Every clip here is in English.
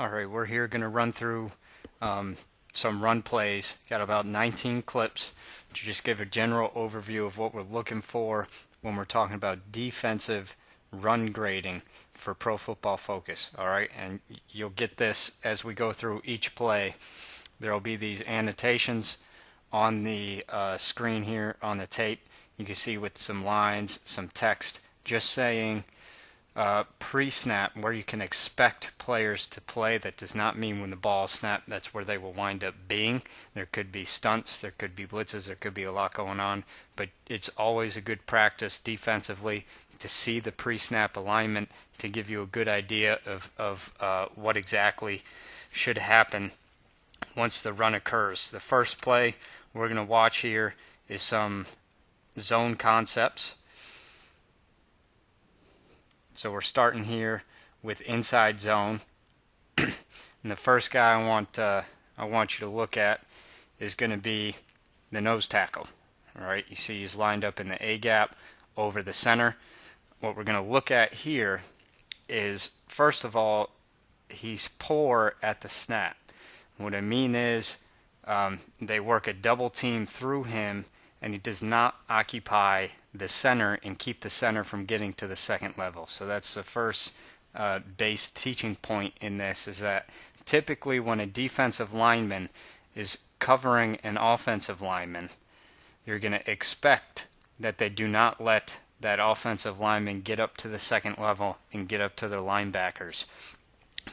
All right, we're here going to run through some run plays. Got about 19 clips to just give a general overview of what we're looking for when we're talking about defensive run grading for Pro Football Focus. All right, and you'll get this as we go through each play. There will be these annotations on the screen here on the tape. You can see with some lines, some text, just saying pre-snap where you can expect players to play. That does not mean when the ball is snapped that's where they will wind up being. There could be stunts, there could be blitzes, there could be a lot going on, but it's always a good practice defensively to see the pre-snap alignment to give you a good idea of what exactly should happen once the run occurs. The first play we're going to watch here is some zone concepts. So we're starting here with inside zone. And the first guy I want you to look at is going to be the nose tackle. All right, you see he's lined up in the A gap over the center. What we're going to look at here is, first of all, he's poor at the snap. What I mean is they work a double team through him, and he does not occupy the center and keep the center from getting to the second level. So that's the first base teaching point in this, is that typically when a defensive lineman is covering an offensive lineman, you're going to expect that they do not let that offensive lineman get up to the second level and get up to their linebackers,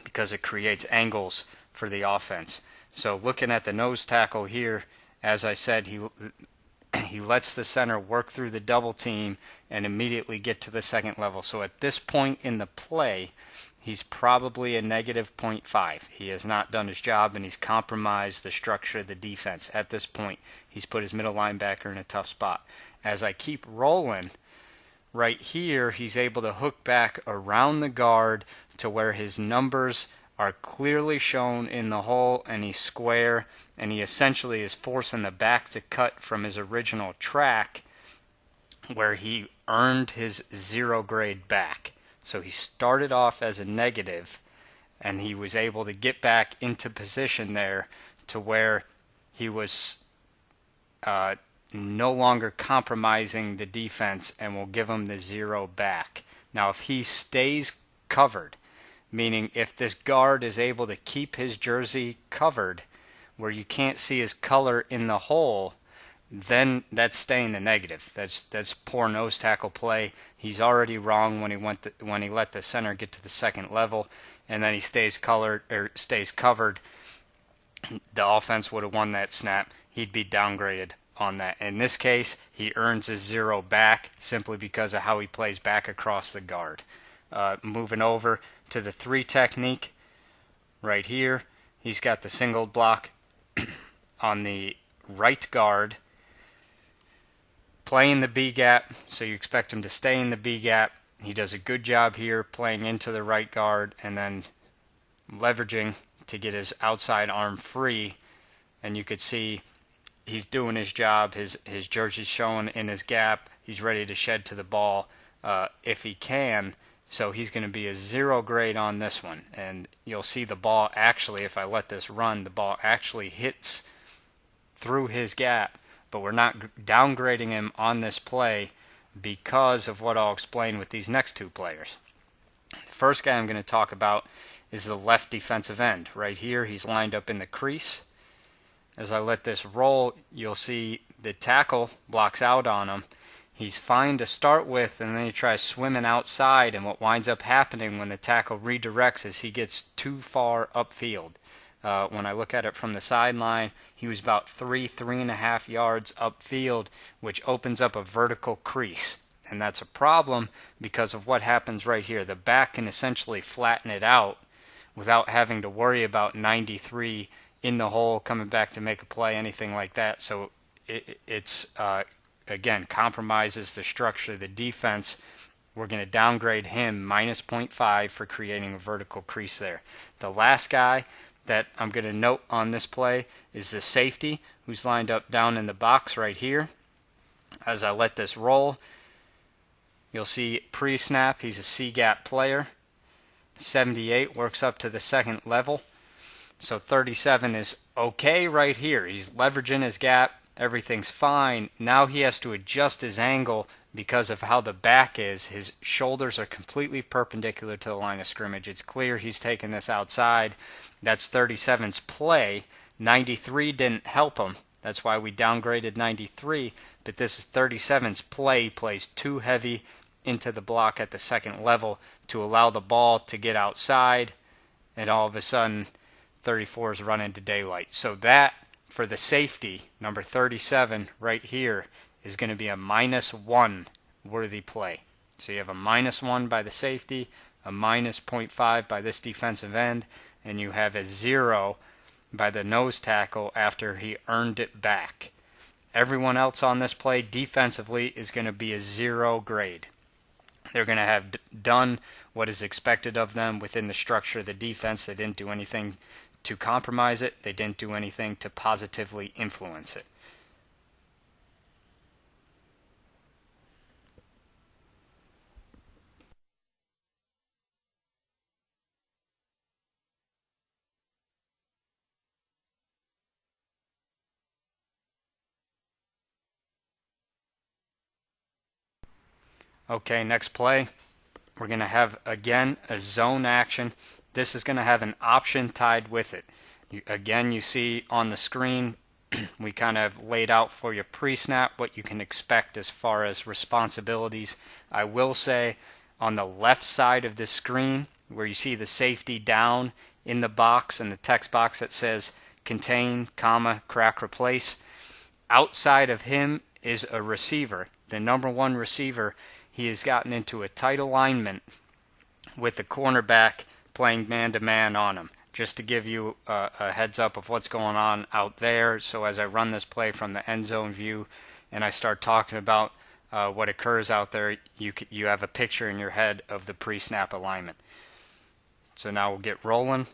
because it creates angles for the offense. So looking at the nose tackle here, as I said, he lets the center work through the double team and immediately get to the second level. So at this point in the play, he's probably a negative -0.5. He has not done his job, and he's compromised the structure of the defense. At this point, he's put his middle linebacker in a tough spot. As I keep rolling, right here, he's able to hook back around the guard to where his numbers are clearly shown in the hole, and he's square, and he essentially is forcing the back to cut from his original track where he earned his 0 grade back. So he started off as a negative, and he was able to get back into position there to where he was no longer compromising the defense and will give him the 0 back. Now if he stays covered, meaning if this guard is able to keep his jersey covered where you can't see his color in the hole, then that's staying the negative. That's poor nose tackle play. He's already wrong when he let the center get to the second level, and then he stays covered. The offense would have won that snap. He'd be downgraded on that. In this case, he earns his 0 back simply because of how he plays back across the guard. Moving over to the 3 technique, right here, he's got the single block on the right guard, playing the B gap, so you expect him to stay in the B gap. He does a good job here playing into the right guard and then leveraging to get his outside arm free, and you could see he's doing his job. His jersey's showing in his gap. He's ready to shed to the ball if he can. So he's going to be a 0 grade on this one. And you'll see the ball actually, if I let this run, the ball actually hits through his gap. But we're not downgrading him on this play because of what I'll explain with these next 2 players. The first guy I'm going to talk about is the left defensive end. Right here, he's lined up in the crease. As I let this roll, you'll see the tackle blocks out on him. He's fine to start with, and then he tries swimming outside, and what winds up happening when the tackle redirects is he gets too far upfield. When I look at it from the sideline, he was about 3.5 yards upfield, which opens up a vertical crease. And that's a problem because of what happens right here. The back can essentially flatten it out without having to worry about 93 in the hole coming back to make a play, anything like that. So it's again, compromises the structure of the defense. We're going to downgrade him -0.5 for creating a vertical crease there. The last guy that I'm going to note on this play is the safety, who's lined up down in the box right here. As I let this roll, you'll see pre-snap, he's a C-gap player. 78 works up to the second level. So 37 is okay right here. He's leveraging his gap. Everything's fine. Now he has to adjust his angle because of how the back is. His shoulders are completely perpendicular to the line of scrimmage. It's clear he's taking this outside. That's 37's play. 93 didn't help him. That's why we downgraded 93. But this is 37's play. He plays too heavy into the block at the second level to allow the ball to get outside. And all of a sudden, 34 is run into daylight. So that, for the safety, number 37 right here, is going to be a -1 worthy play. So you have a -1 by the safety, a -0.5 by this defensive end, and you have a 0 by the nose tackle after he earned it back. Everyone else on this play defensively is going to be a 0 grade. They're going to have done what is expected of them within the structure of the defense. They didn't do anything to compromise it. They didn't do anything to positively influence it. Okay, next play. We're going to have, again, a zone action. This is going to have an option tied with it. Again, you see on the screen, we kind of laid out for you pre-snap what you can expect as far as responsibilities. I will say on the left side of the screen, where you see the safety down in the box and the text box that says contain, comma, crack, replace, outside of him is a receiver. The number 1 receiver, he has gotten into a tight alignment with the cornerback playing man-to-man on him. Just to give you a heads up of what's going on out there. So as I run this play from the end zone view and I start talking about what occurs out there, you have a picture in your head of the pre-snap alignment. So now we'll get rolling.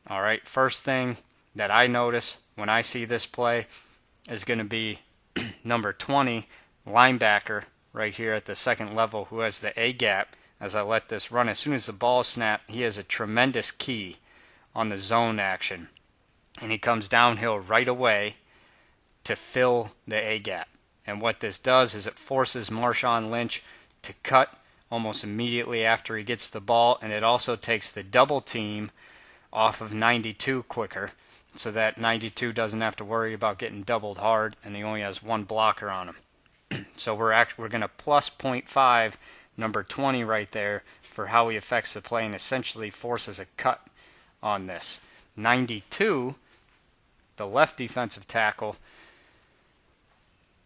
All right, first thing that I notice when I see this play is going to be number 20, linebacker, right here at the second level, who has the A gap. As I let this run, as soon as the ball snapped, he has a tremendous key on the zone action. And he comes downhill right away to fill the A gap. And what this does is it forces Marshawn Lynch to cut almost immediately after he gets the ball, and it also takes the double team off of 92 quicker, so that 92 doesn't have to worry about getting doubled hard, and he only has 1 blocker on him. So we're going to plus 0.5 number 20 right there for how he affects the play and essentially forces a cut on this. 92, the left defensive tackle,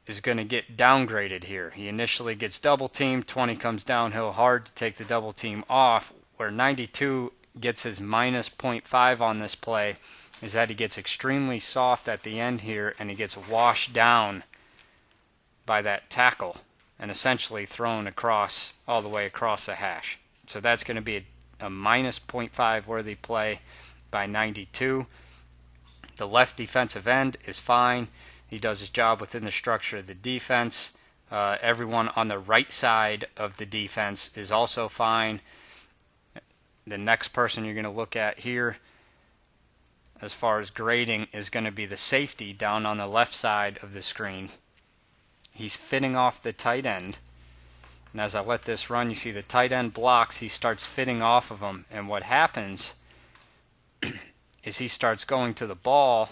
is going to get downgraded here. He initially gets double teamed, 20 comes downhill hard to take the double team off, where 92 gets his minus 0.5 on this play is that he gets extremely soft at the end here and he gets washed down by that tackle and essentially thrown across, all the way across the hash. So that's going to be a minus 0.5 worthy play by 92. The left defensive end is fine. He does his job within the structure of the defense. Everyone on the right side of the defense is also fine. The next person you're going to look at here as far as grading is going to be the safety down on the left side of the screen. He's fitting off the tight end. And as I let this run, you see the tight end blocks. He starts fitting off of them. And what happens is he starts going to the ball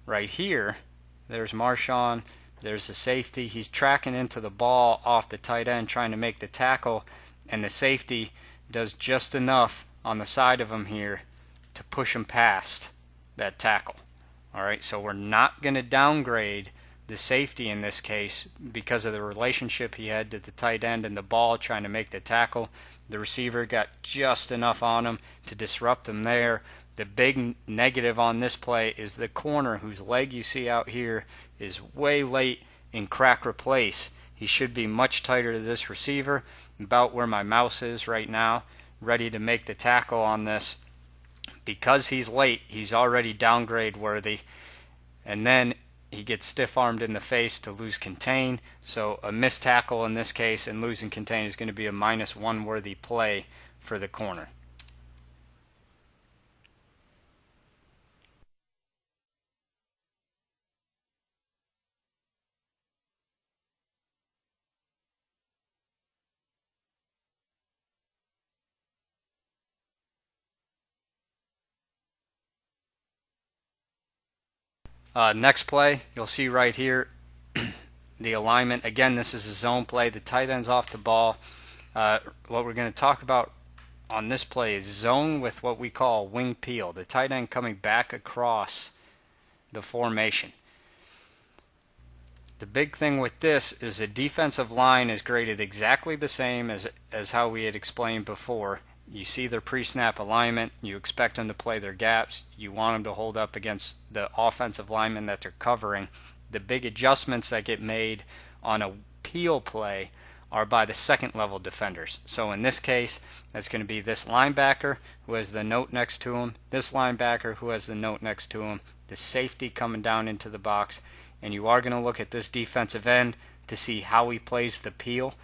right here. There's Marshawn. There's the safety. He's tracking into the ball off the tight end, trying to make the tackle. And the safety does just enough on the side of him here to push him past that tackle. All right, so we're not going to downgrade the safety in this case because of the relationship he had to the tight end and the ball trying to make the tackle. The receiver got just enough on him to disrupt him there. The big negative on this play is the corner, whose leg you see out here is way late in crack replace. He should be much tighter to this receiver, about where my mouse is right now, ready to make the tackle on this. Because he's late, he's already downgrade worthy. And then he gets stiff-armed in the face to lose contain. So a missed tackle in this case and losing contain is going to be a -1 worthy play for the corner. Next play, you'll see right here the alignment. Again, this is a zone play. The tight end's off the ball. What we're going to talk about on this play is zone with what we call wing peel. The tight end coming back across the formation. The big thing with this is the defensive line is graded exactly the same as how we had explained before. You see their pre-snap alignment. You expect them to play their gaps. You want them to hold up against the offensive lineman that they're covering. The big adjustments that get made on a peel play are by the second level defenders. So in this case, that's going to be this linebacker who has the note next to him, this linebacker who has the note next to him, the safety coming down into the box, and you are going to look at this defensive end to see how he plays the peel.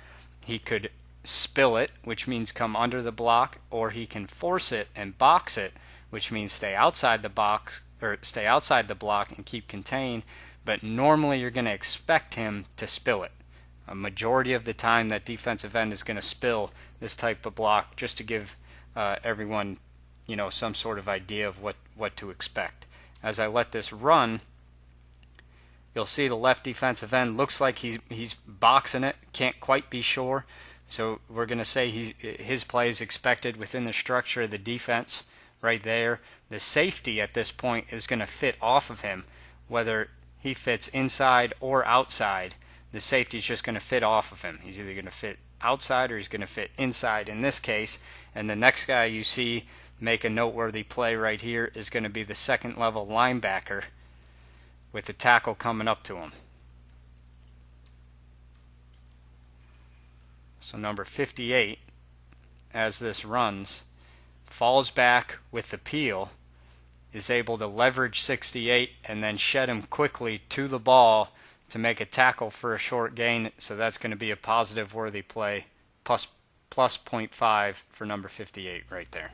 He could spill it, which means come under the block, or he can force it and box it, which means stay outside the box or stay outside the block and keep contained. But normally you're going to expect him to spill it. A majority of the time that defensive end is going to spill this type of block, just to give everyone, some sort of idea of what to expect. As I let this run, you'll see the left defensive end looks like he's boxing it, can't quite be sure. So we're going to say his play is expected within the structure of the defense right there. The safety at this point is going to fit off of him, whether he fits inside or outside. The safety is just going to fit off of him. He's either going to fit outside or he's going to fit inside in this case. And the next guy you see make a noteworthy play right here is going to be the second level linebacker with the tackle coming up to him. So number 58, as this runs, falls back with the peel, is able to leverage 68 and then shed him quickly to the ball to make a tackle for a short gain. So that's going to be a positive worthy play, plus 0.5 for number 58 right there.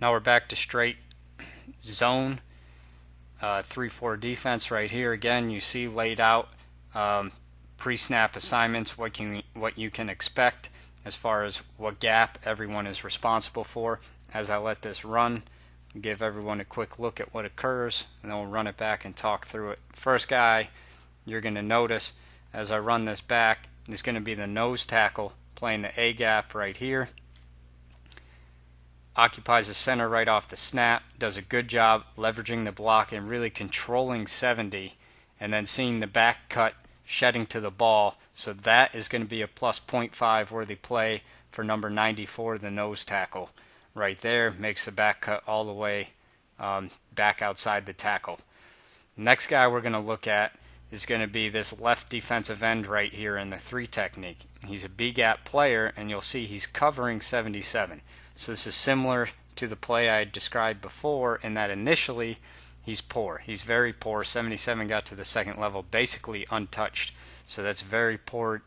Now we're back to straight zone 3-4 defense right here. Again, you see laid out pre-snap assignments, what you can expect as far as what gap everyone is responsible for. As I let this run, give everyone a quick look at what occurs, and then we'll run it back and talk through it. First guy you're going to notice as I run this back is going to be the nose tackle playing the A gap right here. Occupies the center right off the snap, does a good job leveraging the block and really controlling 70, and then seeing the back cut shedding to the ball. So that is going to be a plus 0.5 worthy play for number 94, the nose tackle. Right there, makes the back cut all the way back outside the tackle. Next guy we're going to look at is going to be this left defensive end right here in the 3 technique. He's a B-gap player, and you'll see he's covering 77. So this is similar to the play I described before in that initially he's poor. He's very poor. 77 got to the second level basically untouched. So that's very poor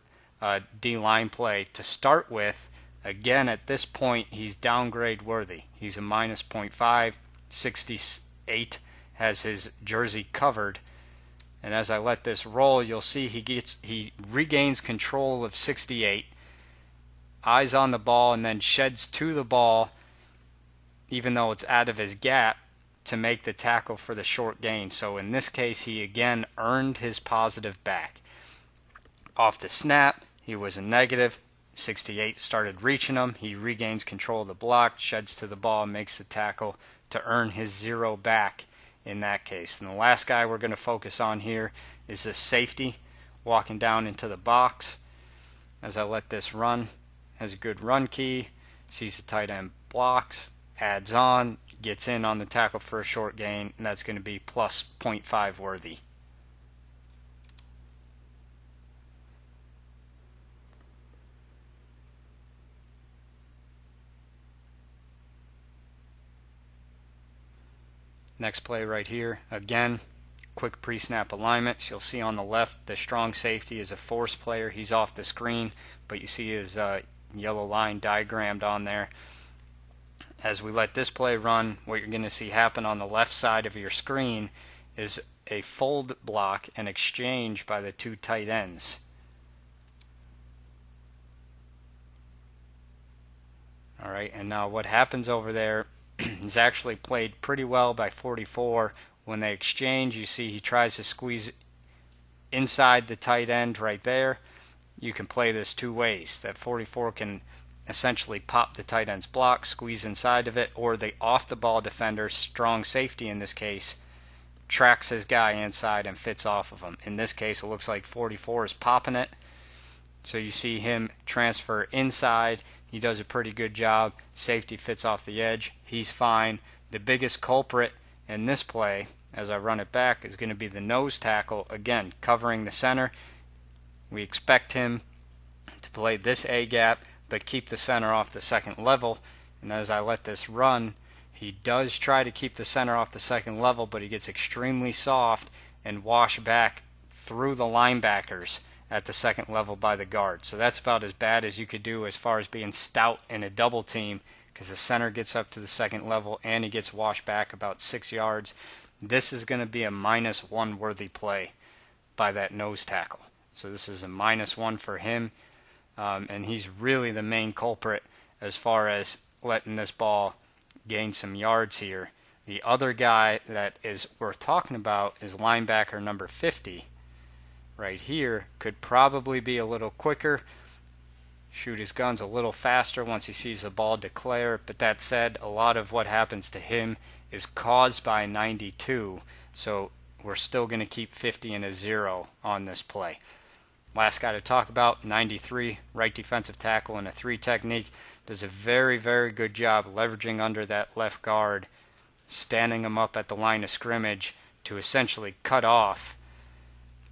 D-line play to start with. Again, at this point, he's downgrade worthy. He's a minus 0.5. 68 has his jersey covered. And as I let this roll, you'll see he regains control of 68. Eyes on the ball, and then sheds to the ball, even though it's out of his gap, to make the tackle for the short gain. So in this case, he again earned his positive back. Off the snap, he was a negative. 68 started reaching him. He regains control of the block, sheds to the ball, makes the tackle to earn his 0 back in that case. And the last guy we're going to focus on here is the safety walking down into the box. As I let this run, has a good run key, sees the tight end blocks, adds on, gets in on the tackle for a short gain, and that's going to be plus 0.5 worthy. Next play right here, again, quick pre-snap alignments. You'll see on the left the strong safety is a force player. He's off the screen, but you see his yellow line diagrammed on there. As we let this play run, what you're going to see happen on the left side of your screen is a fold block and exchange by the two tight ends. Alright, and now what happens over there is actually played pretty well by 44. When they exchange, you see he tries to squeeze inside the tight end right there. You can play this two ways. That 44 can essentially pop the tight end's block, squeeze inside of it, or the off-the-ball defender, strong safety in this case, tracks his guy inside and fits off of him. In this case, it looks like 44 is popping it. So you see him transfer inside. He does a pretty good job. Safety fits off the edge. He's fine. The biggest culprit in this play, as I run it back, is going to be the nose tackle. Again, covering the center. We expect him to play this A gap, but keep the center off the second level. And as I let this run, he does try to keep the center off the second level, but he gets extremely soft and washed back through the linebackers at the second level by the guard. So that's about as bad as you could do as far as being stout in a double team, because the center gets up to the second level and he gets washed back about 6 yards. This is going to be a -1 worthy play by that nose tackle. So this is a -1 for him, and he's really the main culprit as far as letting this ball gain some yards here. The other guy that is worth talking about is linebacker number 50. Right here, could probably be a little quicker, shoot his guns a little faster once he sees the ball declare. But that said, a lot of what happens to him is caused by 92, so we're still going to keep 50 and a 0 on this play. Last guy to talk about, 93, right defensive tackle in a 3 technique, does a very, very good job leveraging under that left guard, standing him up at the line of scrimmage to essentially cut off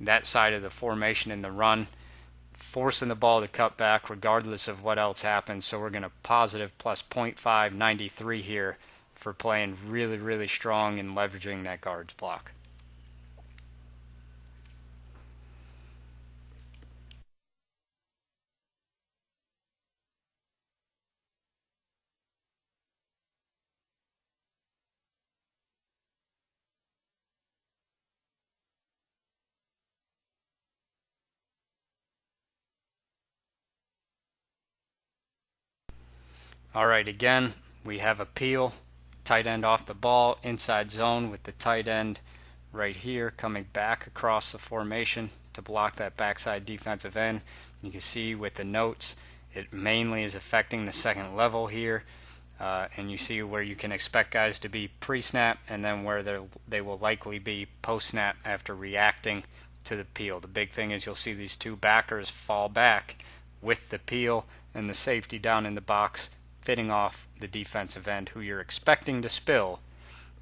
that side of the formation in the run, forcing the ball to cut back regardless of what else happens. So we're going to positive plus 0.5, 93 here for playing really, really strong and leveraging that guard's block. Alright, again, we have a peel, tight end off the ball, inside zone with the tight end right here coming back across the formation to block that backside defensive end. You can see with the notes, it mainly is affecting the second level here, and you see where you can expect guys to be pre-snap and then where they will likely be post-snap after reacting to the peel. The big thing is you'll see these two backers fall back with the peel and the safety down in the box fitting off the defensive end who you're expecting to spill,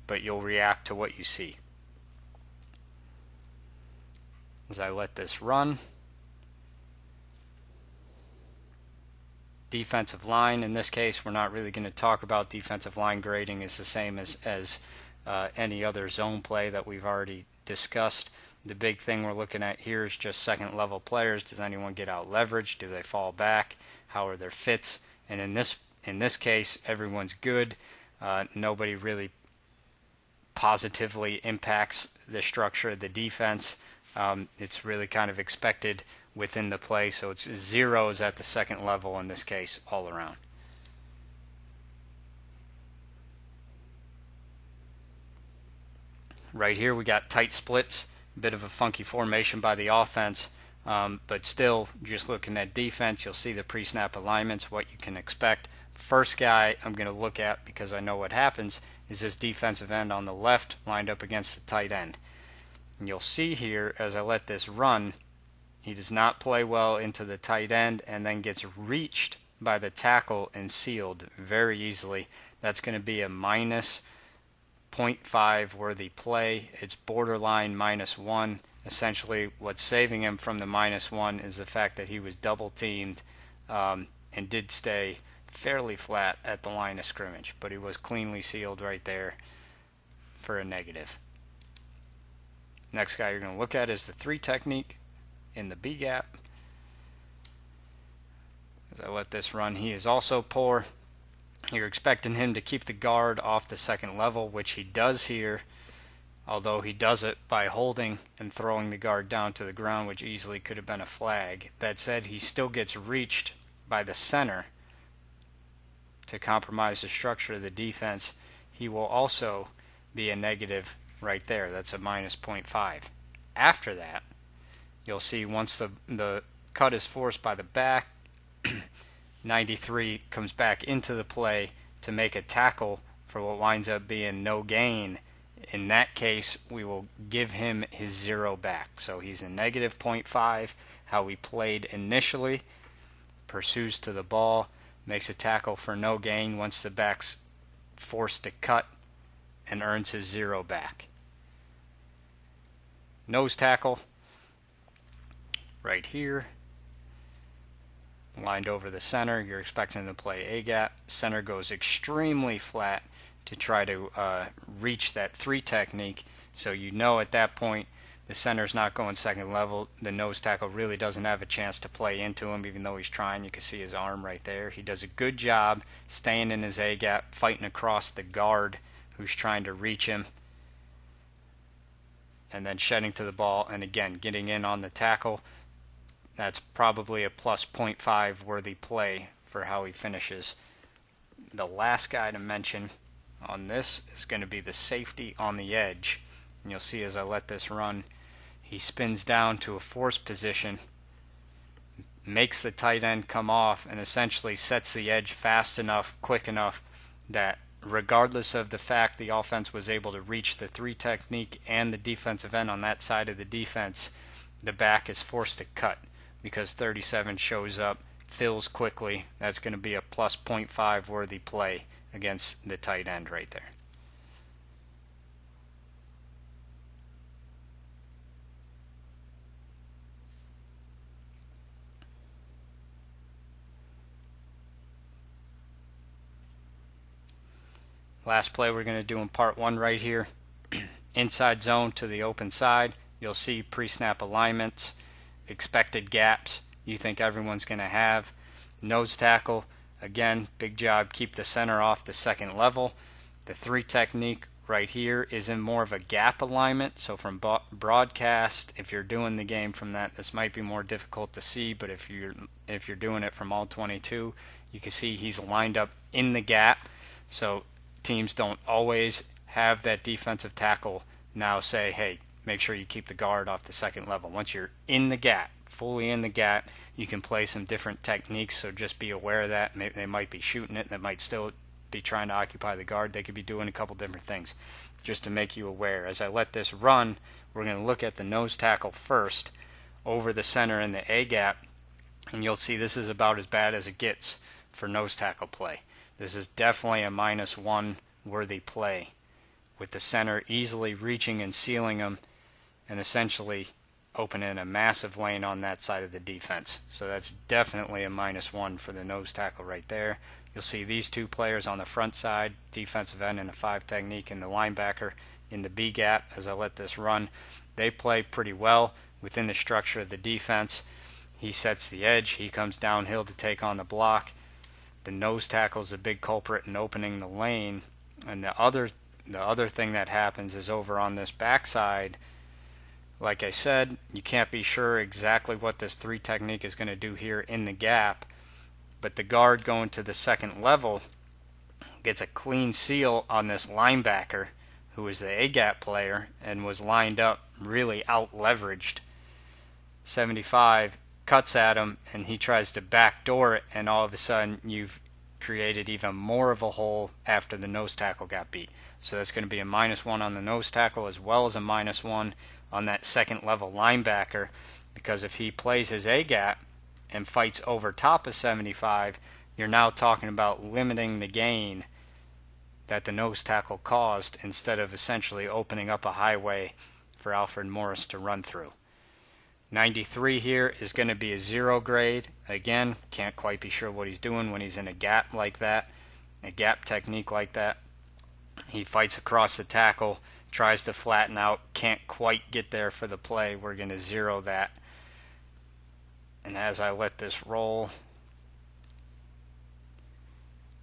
but you'll react to what you see. As I let this run, defensive line, in this case we're not really going to talk about defensive line grading. Is the same as any other zone play that we've already discussed. The big thing we're looking at here is just second level players. Does anyone get out leveraged? Do they fall back? How are their fits? And in this case, everyone's good. Nobody really positively impacts the structure of the defense. It's really kind of expected within the play, so it's zeros at the second level in this case all around. Right here we got tight splits, a bit of a funky formation by the offense, but still just looking at defense, you'll see the pre-snap alignments, what you can expect. First guy I'm going to look at, because I know what happens, is this defensive end on the left lined up against the tight end. And you'll see here as I let this run, he does not play well into the tight end and then gets reached by the tackle and sealed very easily. That's going to be a minus 0.5 worthy play. It's borderline -1. Essentially what's saving him from the -1 is the fact that he was double teamed and did stay fairly flat at the line of scrimmage, but he was cleanly sealed right there. for a negative. Next guy you're going to look at is the 3 technique in the B gap. As I let this run, he is also poor. You're expecting him to keep the guard off the second level, which he does here, although he does it by holding and throwing the guard down to the ground, which easily could have been a flag. That said, he still gets reached by the center to compromise the structure of the defense. He will also be a negative right there. That's a minus 0.5. After that, you'll see once the cut is forced by the back, 93 comes back into the play to make a tackle for what winds up being no gain. In that case, we will give him his 0 back. So he's a negative 0.5. How he played initially, pursues to the ball, makes a tackle for no gain once the back's forced to cut, and earns his 0 back. Nose tackle, right here, lined over the center. You're expecting to play A gap. Center goes extremely flat to try to reach that 3 technique. So you know at that point the center's not going second level. The nose tackle really doesn't have a chance to play into him, even though he's trying. You can see his arm right there. He does a good job staying in his A gap, fighting across the guard who's trying to reach him, and then shedding to the ball, and again getting in on the tackle. That's probably a plus 0.5 worthy play for how he finishes. The last guy to mention on this is going to be the safety on the edge. And you'll see as I let this run, he spins down to a forced position, makes the tight end come off, and essentially sets the edge fast enough, quick enough, that regardless of the fact the offense was able to reach the 3 technique and the defensive end on that side of the defense, the back is forced to cut because 37 shows up, fills quickly. That's going to be a plus 0.5 worthy play against the tight end right there. Last play we're going to do in part 1 right here. Inside zone to the open side. You'll see pre-snap alignments, expected gaps you think everyone's going to have. Nose tackle, again, big job, keep the center off the second level. The 3 technique right here is in more of a gap alignment. So from broadcast, if you're doing the game from that, this might be more difficult to see, but if you're doing it from all 22, you can see he's lined up in the gap. So teams don't always have that defensive tackle now say, hey, make sure you keep the guard off the second level. Once you're in the gap, fully in the gap, you can play some different techniques, so just be aware of that. They might be shooting it, they might still be trying to occupy the guard. They could be doing a couple different things, just to make you aware. As I let this run, we're going to look at the nose tackle first, over the center in the A gap, and you'll see this is about as bad as it gets for nose tackle play. This is definitely a -1 worthy play, with the center easily reaching and sealing him and essentially opening a massive lane on that side of the defense. So that's definitely a -1 for the nose tackle right there. You'll see these 2 players on the front side, defensive end in a 5 technique, and the linebacker in the B gap. As I let this run, they play pretty well within the structure of the defense. He sets the edge, he comes downhill to take on the block. The nose tackle is a big culprit in opening the lane. And the other thing that happens is over on this backside, like I said, you can't be sure exactly what this 3 technique is going to do here in the gap, but the guard going to the second level gets a clean seal on this linebacker, who is the A-gap player and was lined up really out-leveraged. 75 cuts at him, and he tries to backdoor it, and all of a sudden you've created even more of a hole after the nose tackle got beat. So that's going to be a -1 on the nose tackle, as well as a -1 on that second level linebacker, because if he plays his A gap and fights over top of 75, you're now talking about limiting the gain that the nose tackle caused, instead of essentially opening up a highway for Alfred Morris to run through. 93 here is going to be a 0 grade. Again, can't quite be sure what he's doing when he's in a gap like that, a gap technique like that. He fights across the tackle, tries to flatten out, can't quite get there for the play. We're going to 0 that. And as I let this roll,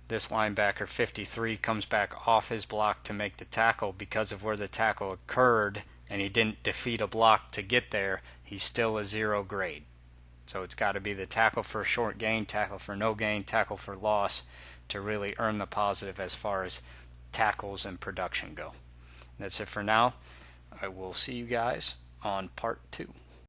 this linebacker 53 comes back off his block to make the tackle. Because of where the tackle occurred and he didn't defeat a block to get there, he's still a 0 grade. So it's got to be the tackle for short gain, tackle for no gain, tackle for loss to really earn the positive as far as tackles and production go. That's it for now. I will see you guys on part 2.